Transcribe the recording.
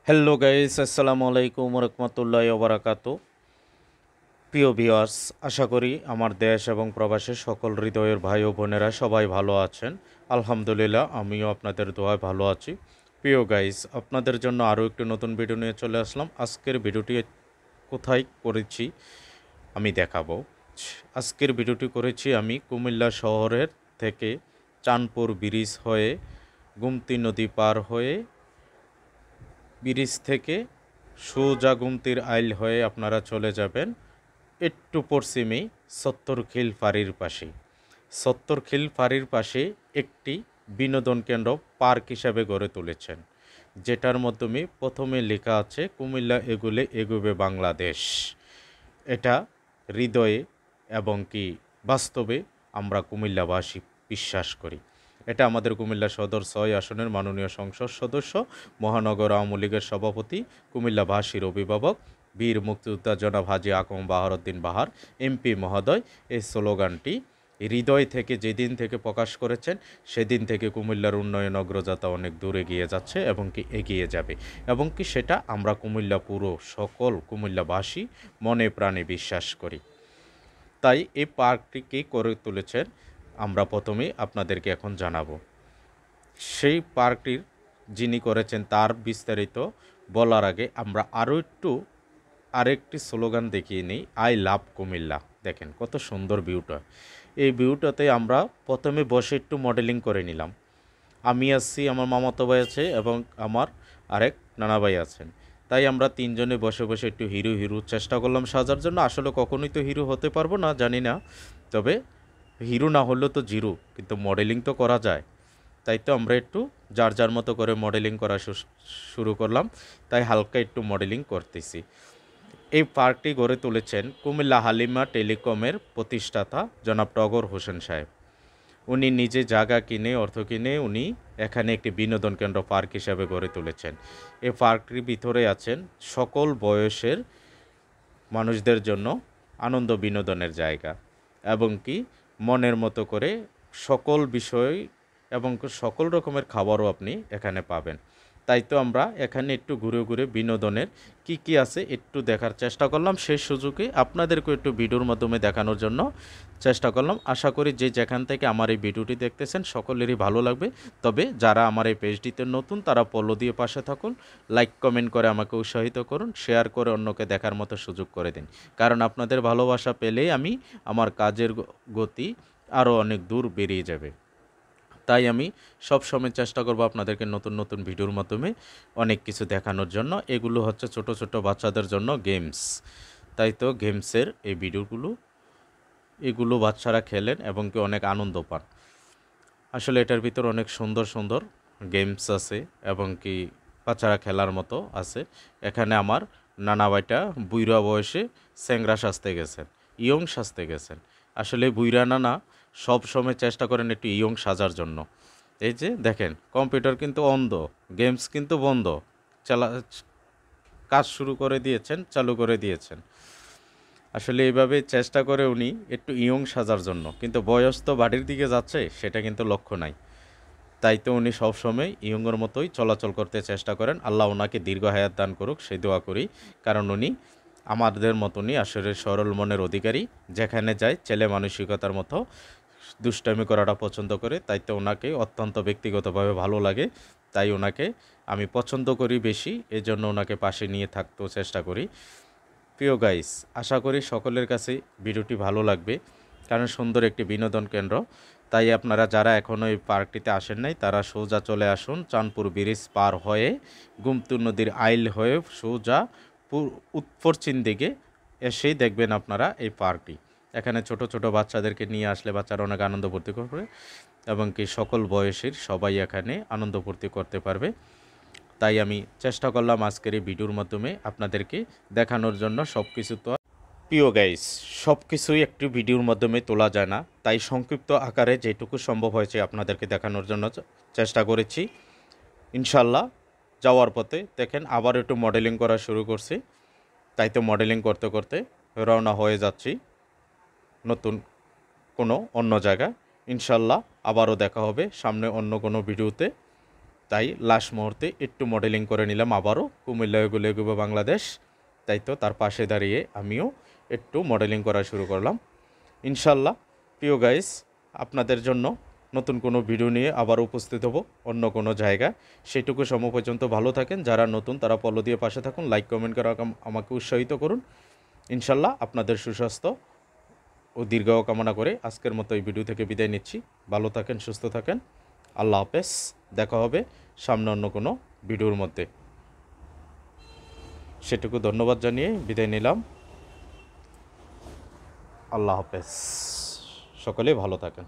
Hello guys, আসসালামু আলাইকুম রহমতুল্লাহি ওয়া বারাকাতু। প্রিয় ভিউয়ার্স, আশা করি আমার দেশ এবং প্রবাসের সকল হৃদয়ের ভাই ও বোনেরা সবাই ভালো আছেন। আলহামদুলিল্লাহ, আমিও আপনাদের দোয়ায় ভালো আছি। প্রিয় গাইস, আপনাদের জন্য আরও একটি নতুন ভিডিও নিয়ে চলে আসলাম। আজকের ভিডিওটি কোথায় করেছি আমি দেখাবো। আজকের ভিডিওটি করেছি আমি কুমিল্লা শহরের থেকে চাঁদপুর ব্রিজ হয়ে গুমতি নদী পার হয়ে ব্রিজ থেকে সোজা গুমতির আইল হয়ে আপনারা চলে যাবেন একটু পশ্চিমেই সত্তরখিল ফাঁড়ির পাশে। সত্তরখিল ফাঁড়ির পাশে একটি বিনোদন কেন্দ্র পার্ক হিসাবে গড়ে তুলেছেন, যেটার মাধ্যমে প্রথমে লেখা আছে কুমিল্লা এগুলে এগুবে বাংলাদেশ। এটা হৃদয়ে এবং কি বাস্তবে আমরা কুমিল্লাবাসী বিশ্বাস করি। এটা আমাদের কুমিল্লা সদর ৬ আসনের মাননীয় সংসদ সদস্য, মহানগর আওয়ামী লীগের সভাপতি, কুমিল্লাবাসীর অভিভাবক, বীর মুক্তিযোদ্ধা জনাব হাজী আকম বাহারউদ্দিন বাহার এমপি মহোদয় এই স্লোগানটি হৃদয় থেকে যেদিন থেকে প্রকাশ করেছেন, সেদিন থেকে কুমিল্লার উন্নয়ন অগ্রযাত্রা অনেক দূর এগিয়ে যাচ্ছে এবং কি এগিয়ে যাবে, এবং কি সেটা আমরা কুমিল্লা পুরো সকল কুমিল্লাবাসী মনে প্রাণে বিশ্বাস করি। তাই এই পার্কটি কে করে তুলেছেন আমরা প্রথমেই আপনাদেরকে এখন জানাবো। সেই পার্কটির যিনি করেছেন তার বিস্তারিত বলার আগে আমরা আরেকটি স্লোগান দেখিয়ে নিই, আই লাভ কুমিল্লা। দেখেন কত সুন্দর ভিউটা। এই ভিউটাতে আমরা প্রথমে বসে একটু মডেলিং করে নিলাম। আমি আসছি, আমার মামাতো ভাই আছে এবং আমার আরেক নানা ভাই আছেন। তাই আমরা তিনজনে বসে বসে একটু হিরো চেষ্টা করলাম সাজার জন্য। আসলে কখনোই তো হিরো হতে পারবো না জানি না, তবে হিরো না হলেও তো জিরো, কিন্তু মডেলিং তো করা যায়। তাই তো আমরা একটু যার যার মতো করে মডেলিং করা শুরু করলাম। তাই হালকা একটু মডেলিং করতেছি। এই পার্কটি গড়ে তুলেছেন কুমিল্লা হালিমা টেলিকমের প্রতিষ্ঠাতা জনাব টগর হোসেন সাহেব। উনি নিজে জায়গা কিনে অর্থ কিনে উনি এখানে একটি বিনোদন কেন্দ্র পার্ক হিসাবে গড়ে তুলেছেন। এই পার্কটির ভিতরে আছেন সকল বয়সের মানুষদের জন্য আনন্দ বিনোদনের জায়গা, এবং কি মনের মতো করে সকল বিষয় এবং সকল রকমের খাবারও আপনি এখানে পাবেন। তাই তো আমরা এখানে একটু ঘুরে ঘুরে বিনোদনের কি আছে একটু দেখার চেষ্টা করলাম। সেই সুযোগে আপনাদেরকে একটু ভিডিওর মাধ্যমে দেখানোর জন্য চেষ্টা করলাম। আশা করি যে যেখান থেকে আমার এই ভিডিওটি দেখতেছেন সকলেরই ভালো লাগবে। তবে যারা আমার এই পেজটিতে নতুন তারা ফলো দিয়ে পাশে থাকুন, লাইক কমেন্ট করে আমাকে উৎসাহিত করুন, শেয়ার করে অন্যকে দেখার মতো সুযোগ করে দিন। কারণ আপনাদের ভালোবাসা পেলেই আমি আমার কাজের গতি আরও অনেক দূর বেরিয়ে যাবে। তাই আমি সব সময় চেষ্টা করব আপনাদেরকে নতুন নতুন ভিডিওর মাধ্যমে অনেক কিছু দেখানোর জন্য। এগুলো হচ্ছে ছোট ছোট বাচ্চাদের জন্য গেমস। তাই তো গেমসের এই ভিডিওগুলো এগুলো বাচ্চারা খেলেন এবং কি অনেক আনন্দ পান। আসলে এটার ভিতর অনেক সুন্দর সুন্দর গেমস আছে এবং কি বাচ্চারা খেলার মতো আছে। এখানে আমার নানা ভাইটা বুইড়া বয়সে স্যাংরা সাজতে গেছেন, ইয়ং সাজতে গেছেন। আসলে বুইড়া নানা সব সময় চেষ্টা করেন একটু ইয়ং সাজার জন্য। এই যে দেখেন, কম্পিউটার কিন্তু অন্ধ, গেমস কিন্তু বন্ধ, চালা কাজ শুরু করে দিয়েছেন, চালু করে দিয়েছেন। আসলে এইভাবে চেষ্টা করে উনি একটু ইয়ং সাজার জন্য, কিন্তু বয়স তো বাড়ির দিকে যাচ্ছে, সেটা কিন্তু লক্ষ্য নাই। তাই তো উনি সবসময় ইয়ংয়ের মতোই চলাচল করতে চেষ্টা করেন। আল্লাহ ওনাকে দীর্ঘ হায়াত দান করুক, সেই দোয়া করি। কারণ উনি আমাদের মতনই আসলে সরল মনের অধিকারী, যেখানে যায় ছেলে মানসিকতার মতো দুষ্টামি করাটা পছন্দ করে। তাই তো ওনাকে অত্যন্ত ব্যক্তিগতভাবে ভালো লাগে, তাই ওনাকে আমি পছন্দ করি বেশি, এজন্য ওনাকে পাশে নিয়ে থাকতেও চেষ্টা করি। প্রিয় গাইস, আশা করি সকলের কাছে ভিডিওটি ভালো লাগবে, কারণ সুন্দর একটি বিনোদন কেন্দ্র। তাই আপনারা যারা এখনও এই পার্কটিতে আসেন নাই তারা সোজা চলে আসুন, চাঁদপুর ব্রিজ পার হয়ে গুমতি নদীর আইল হয়ে সোজা পশ্চিম দিকে এসেই দেখবেন আপনারা এই পার্কটি। এখানে ছোট ছোট বাচ্চাদেরকে নিয়ে আসলে বাচ্চারা অনেক আনন্দ ফুর্তি করবে, এবং কি সকল বয়সের সবাই এখানে আনন্দ ফুর্তি করতে পারবে। তাই আমি চেষ্টা করলাম আজকের এই ভিডিওর মাধ্যমে আপনাদেরকে দেখানোর জন্য। সব কিছু তো প্রিয় গাইস, সব কিছুই একটি ভিডিওর মাধ্যমে তোলা যায় না, তাই সংক্ষিপ্ত আকারে যেটুকু সম্ভব হয়েছে আপনাদেরকে দেখানোর জন্য চেষ্টা করেছি। ইনশাল্লাহ যাওয়ার পথে দেখেন আবার একটু মডেলিং করা শুরু করছি। তাই তো মডেলিং করতে করতে রওনা হয়ে যাচ্ছি নতুন কোনো অন্য জায়গা। ইনশাল্লাহ আবারও দেখা হবে সামনে অন্য কোনো ভিডিওতে। তাই লাস্ট মুহূর্তে একটু মডেলিং করে নিলাম, আবারও কুমিল্লা এগুলো এগোবো বাংলাদেশ। তাই তো তার পাশে দাঁড়িয়ে আমিও একটু মডেলিং করা শুরু করলাম। ইনশাল্লাহ প্রিয় গাইস, আপনাদের জন্য নতুন কোনো ভিডিও নিয়ে আবার উপস্থিত হব অন্য কোনো জায়গায়। সেটুকু সময় পর্যন্ত ভালো থাকেন। যারা নতুন তারা ফলো দিয়ে পাশে থাকুন, লাইক কমেন্ট করে আমাকে উৎসাহিত করুন। ইনশাল্লাহ আপনাদের সুস্বাস্থ্য ও দীর্ঘায়ু কামনা করে আজকের মতো এই ভিডিও থেকে বিদায় নিচ্ছি। ভালো থাকেন, সুস্থ থাকেন। আল্লাহ হাফেজ। দেখা হবে সামনে অন্য কোনো ভিডিওর মধ্যে। সেটুকু ধন্যবাদ জানিয়ে বিদায় নিলাম। আল্লাহ হাফেজ। সকলেই ভালো থাকেন।